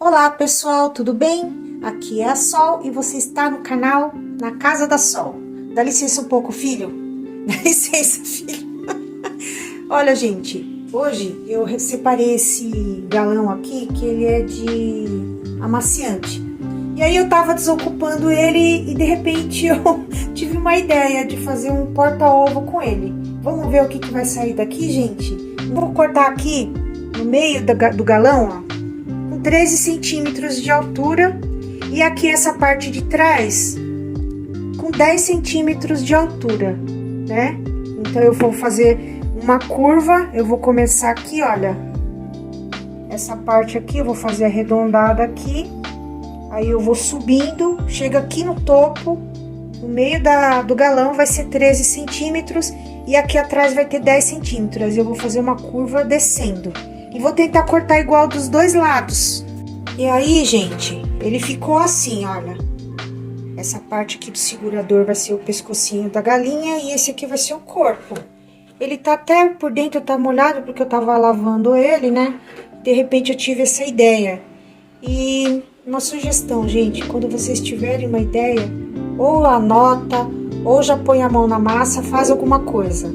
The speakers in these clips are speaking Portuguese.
Olá pessoal, tudo bem? Aqui é a Sol e você está no canal Na Casa da Sol. Dá licença um pouco, filho. Dá licença, filho. Olha, gente, hoje eu separei esse galão aqui que ele é de amaciante. E aí eu tava desocupando ele e de repente eu tive uma ideia de fazer um porta-ovo com ele. Vamos ver o que vai sair daqui, gente? Vou cortar aqui no meio do galão, ó. 13 centímetros de altura e aqui essa parte de trás com 10 centímetros de altura, né? Então eu vou fazer uma curva, eu vou começar aqui, olha, essa parte aqui eu vou fazer arredondada aqui, aí eu vou subindo, chega aqui no topo, no meio do galão vai ser 13 centímetros e aqui atrás vai ter 10 centímetros, eu vou fazer uma curva descendo. E vou tentar cortar igual dos dois lados. E aí, gente, ele ficou assim, olha. Essa parte aqui do segurador vai ser o pescocinho da galinha e esse aqui vai ser o corpo. Ele tá até por dentro, tá molhado porque eu tava lavando ele, né? De repente eu tive essa ideia. E uma sugestão, gente, quando vocês tiverem uma ideia, ou anota, ou já põe a mão na massa, faz alguma coisa.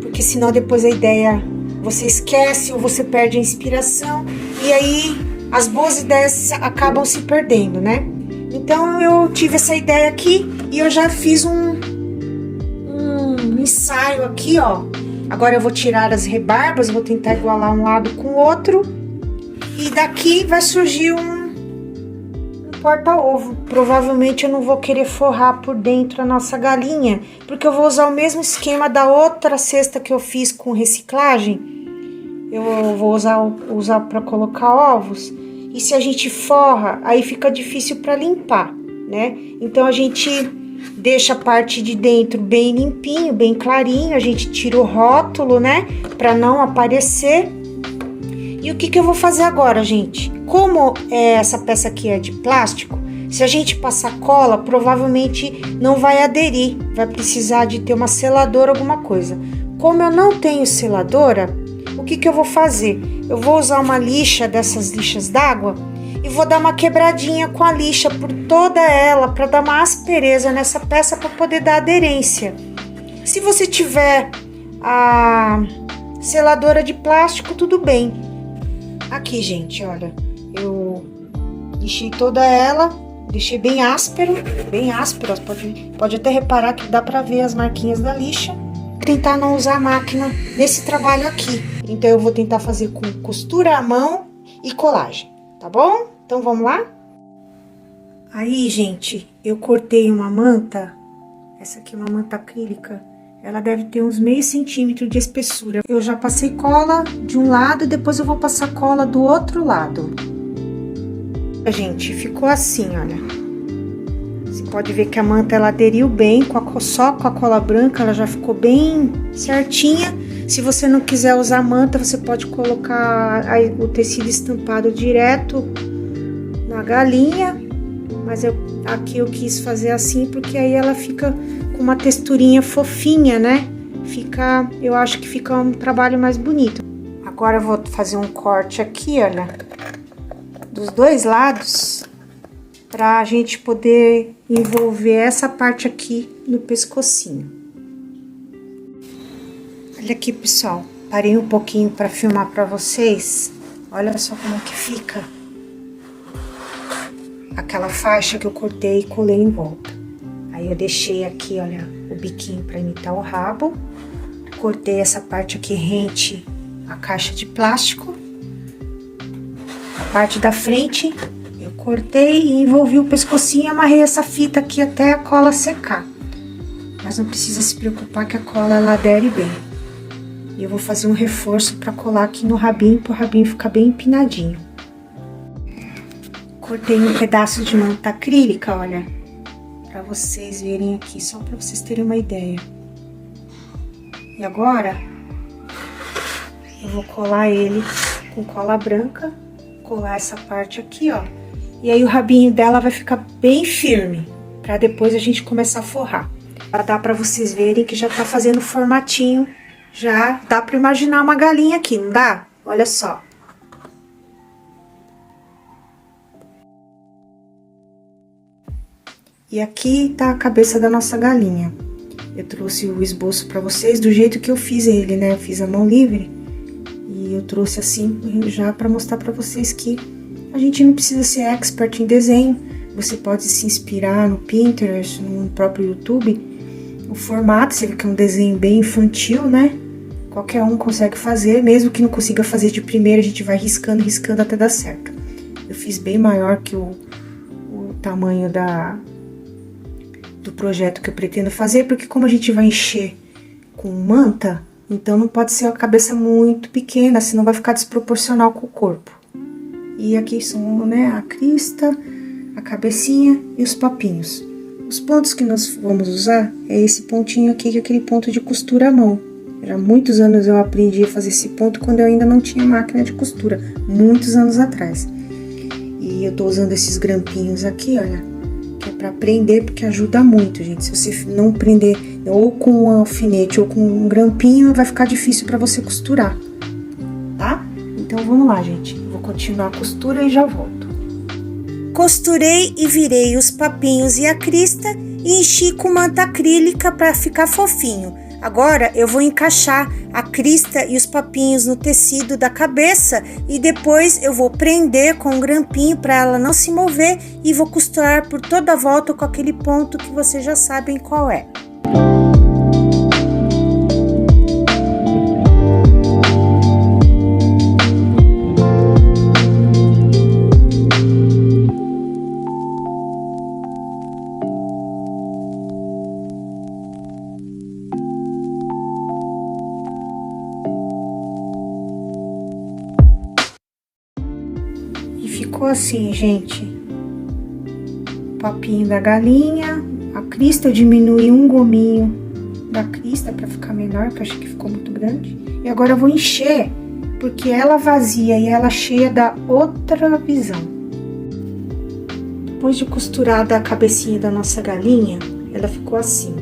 Porque senão depois a ideia... você esquece ou você perde a inspiração e aí as boas ideias acabam se perdendo, né? Então eu tive essa ideia aqui e eu já fiz um ensaio aqui, ó. Agora eu vou tirar as rebarbas, vou tentar igualar um lado com o outro e daqui vai surgir um porta-ovo. Provavelmente eu não vou querer forrar por dentro a nossa galinha, porque eu vou usar o mesmo esquema da outra cesta que eu fiz com reciclagem. Eu vou usar para colocar ovos. E se a gente forra, aí fica difícil para limpar, né? Então a gente deixa a parte de dentro bem limpinho, bem clarinho. A gente tira o rótulo, né? Para não aparecer. E o que eu vou fazer agora, gente? Como essa peça aqui é de plástico, se a gente passar cola, provavelmente não vai aderir. Vai precisar de ter uma seladora, alguma coisa. Como eu não tenho seladora, o que eu vou fazer? Eu vou usar uma lixa dessas lixas d'água e vou dar uma quebradinha com a lixa por toda ela para dar uma aspereza nessa peça para poder dar aderência. Se você tiver a seladora de plástico, tudo bem. Aqui, gente, olha, eu lixei toda ela, deixei bem áspero, pode até reparar que dá para ver as marquinhas da lixa. Tentar não usar a máquina nesse trabalho aqui. Então eu vou tentar fazer com costura à mão e colagem, tá bom? Então vamos lá? Aí, gente, eu cortei uma manta. Essa aqui é uma manta acrílica. Ela deve ter uns meio centímetro de espessura. Eu já passei cola de um lado e depois eu vou passar cola do outro lado. Gente, ficou assim, olha. Você pode ver que a manta ela aderiu bem, só com a cola branca ela já ficou bem certinha. Se você não quiser usar manta, você pode colocar o tecido estampado direto na galinha. Mas aqui eu quis fazer assim, porque aí ela fica com uma texturinha fofinha, né? Eu acho que fica um trabalho mais bonito. Agora eu vou fazer um corte aqui, olha, dos dois lados, pra gente poder envolver essa parte aqui no pescocinho. Olha aqui, pessoal, parei um pouquinho para filmar para vocês. Olha só como que fica aquela faixa que eu cortei e colei em volta. Aí eu deixei aqui, olha, o biquinho para imitar o rabo. Cortei essa parte aqui rente à caixa de plástico. A parte da frente eu cortei e envolvi o pescocinho e amarrei essa fita aqui até a cola secar. Mas não precisa se preocupar que a cola ela adere bem. E eu vou fazer um reforço para colar aqui no rabinho, para o rabinho ficar bem empinadinho. Cortei um pedaço de manta acrílica, olha, para vocês verem aqui, só para vocês terem uma ideia. E agora, eu vou colar ele com cola branca, colar essa parte aqui, ó. E aí o rabinho dela vai ficar bem firme, para depois a gente começar a forrar. Dá para vocês verem que já tá fazendo formatinho. Já dá para imaginar uma galinha aqui, não dá? Olha só. E aqui tá a cabeça da nossa galinha. Eu trouxe o esboço para vocês do jeito que eu fiz ele, né? Eu fiz a mão livre e eu trouxe assim já para mostrar para vocês que a gente não precisa ser expert em desenho. Você pode se inspirar no Pinterest, no próprio YouTube. O formato, você vê que é um desenho bem infantil, né? Qualquer um consegue fazer, mesmo que não consiga fazer de primeira, a gente vai riscando, riscando até dar certo. Eu fiz bem maior que o tamanho do projeto que eu pretendo fazer, porque como a gente vai encher com manta, então não pode ser uma cabeça muito pequena, senão vai ficar desproporcional com o corpo. E aqui são, né, a crista, a cabecinha e os papinhos. Os pontos que nós vamos usar é esse pontinho aqui, que é aquele ponto de costura à mão. Já há muitos anos eu aprendi a fazer esse ponto quando eu ainda não tinha máquina de costura, muitos anos atrás. E eu tô usando esses grampinhos aqui, olha, que é pra prender, porque ajuda muito, gente. Se você não prender ou com um alfinete ou com um grampinho, vai ficar difícil pra você costurar, tá? Então vamos lá, gente. Vou continuar a costura e já volto. Costurei e virei os papinhos e a crista e enchi com manta acrílica para ficar fofinho. Agora eu vou encaixar a crista e os papinhos no tecido da cabeça e depois eu vou prender com um grampinho para ela não se mover e vou costurar por toda a volta com aquele ponto que vocês já sabem qual é. Ficou assim, gente, o papinho da galinha, a crista eu diminui um gominho da crista para ficar menor, que eu achei que ficou muito grande. E agora eu vou encher, porque ela vazia e ela cheia dá outra visão. Depois de costurada a cabecinha da nossa galinha, ela ficou assim.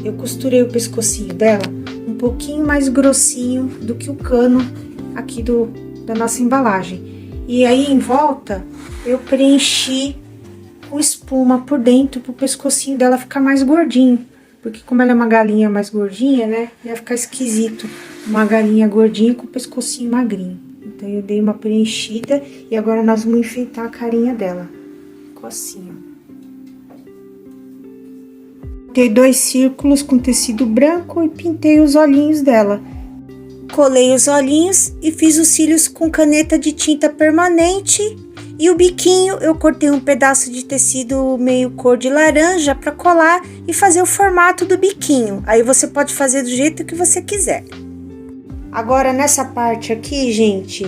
Eu costurei o pescocinho dela um pouquinho mais grossinho do que o cano aqui da nossa embalagem. E aí, em volta, eu preenchi com espuma por dentro, pro pescocinho dela ficar mais gordinho. Porque como ela é uma galinha mais gordinha, né, ia ficar esquisito uma galinha gordinha com o pescocinho magrinho. Então, eu dei uma preenchida e agora nós vamos enfeitar a carinha dela. Ficou assim, ó. Dei 2 círculos com tecido branco e pintei os olhinhos dela. Colei os olhinhos e fiz os cílios com caneta de tinta permanente. E o biquinho eu cortei um pedaço de tecido meio cor de laranja para colar e fazer o formato do biquinho. Aí você pode fazer do jeito que você quiser. Agora nessa parte aqui, gente,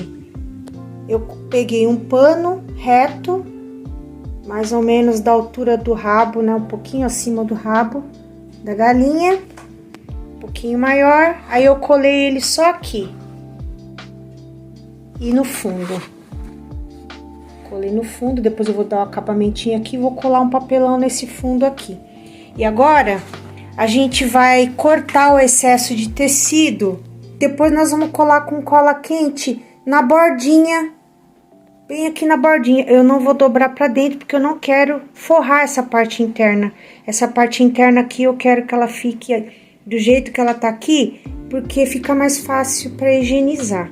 eu peguei um pano reto, mais ou menos da altura do rabo, né? Um pouquinho acima do rabo da galinha. Pouquinho maior, aí eu colei ele só aqui e no fundo. Colei no fundo, depois eu vou dar um acabamentinho aqui e vou colar um papelão nesse fundo aqui. E agora a gente vai cortar o excesso de tecido. Depois nós vamos colar com cola quente na bordinha, bem aqui na bordinha. Eu não vou dobrar pra dentro porque eu não quero forrar essa parte interna. Essa parte interna aqui eu quero que ela fique do jeito que ela tá aqui, porque fica mais fácil para higienizar.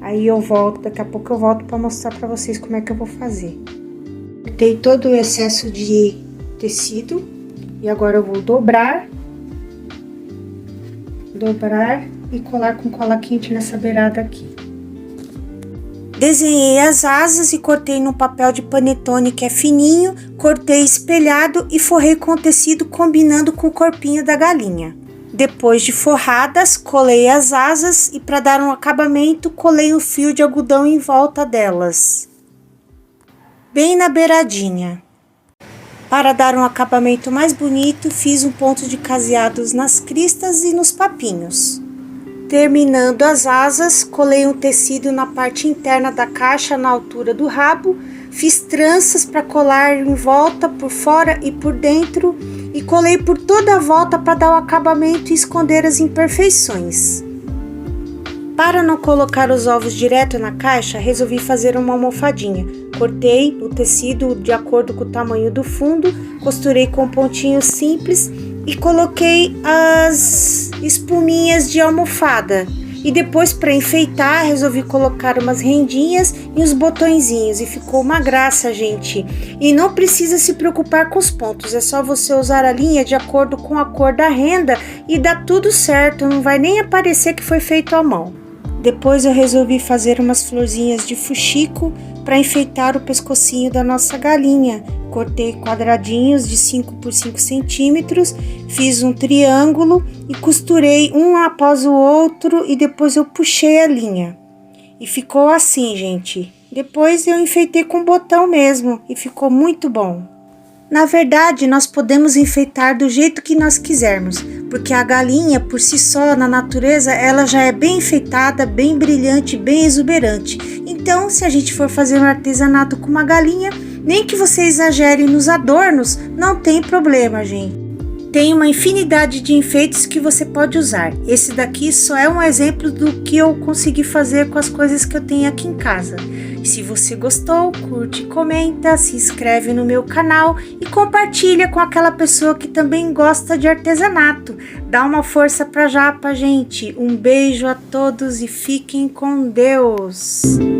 Aí eu volto, daqui a pouco eu volto para mostrar para vocês como é que eu vou fazer. Cortei todo o excesso de tecido e agora eu vou dobrar e colar com cola quente nessa beirada aqui. Desenhei as asas e cortei no papel de panetone que é fininho, cortei espelhado e forrei com o tecido combinando com o corpinho da galinha. Depois de forradas, colei as asas e para dar um acabamento, colei um fio de algodão em volta delas, bem na beiradinha. Para dar um acabamento mais bonito, fiz um ponto de caseados nas cristas e nos papinhos. Terminando as asas, colei um tecido na parte interna da caixa na altura do rabo, fiz tranças para colar em volta, por fora e por dentro, e colei por toda a volta para dar o acabamento e esconder as imperfeições. Para não colocar os ovos direto na caixa, resolvi fazer uma almofadinha. Cortei o tecido de acordo com o tamanho do fundo, costurei com pontinhos simples e coloquei as espuminhas de almofada. E depois, para enfeitar, resolvi colocar umas rendinhas e uns botõezinhos. E ficou uma graça, gente. E não precisa se preocupar com os pontos. É só você usar a linha de acordo com a cor da renda e dá tudo certo. Não vai nem aparecer que foi feito à mão. Depois eu resolvi fazer umas florzinhas de fuxico para enfeitar o pescocinho da nossa galinha. Cortei quadradinhos de 5 por 5 centímetros, fiz um triângulo e costurei um após o outro e depois eu puxei a linha. E ficou assim, gente. Depois eu enfeitei com botão mesmo e ficou muito bom. Na verdade, nós podemos enfeitar do jeito que nós quisermos, porque a galinha, por si só, na natureza, ela já é bem enfeitada, bem brilhante, bem exuberante. Então, se a gente for fazer um artesanato com uma galinha, nem que você exagere nos adornos, não tem problema, gente. Tem uma infinidade de enfeites que você pode usar. Esse daqui só é um exemplo do que eu consegui fazer com as coisas que eu tenho aqui em casa. Se você gostou, curte, comenta, se inscreve no meu canal e compartilha com aquela pessoa que também gosta de artesanato. Dá uma força pra Japa, gente. Um beijo a todos e fiquem com Deus!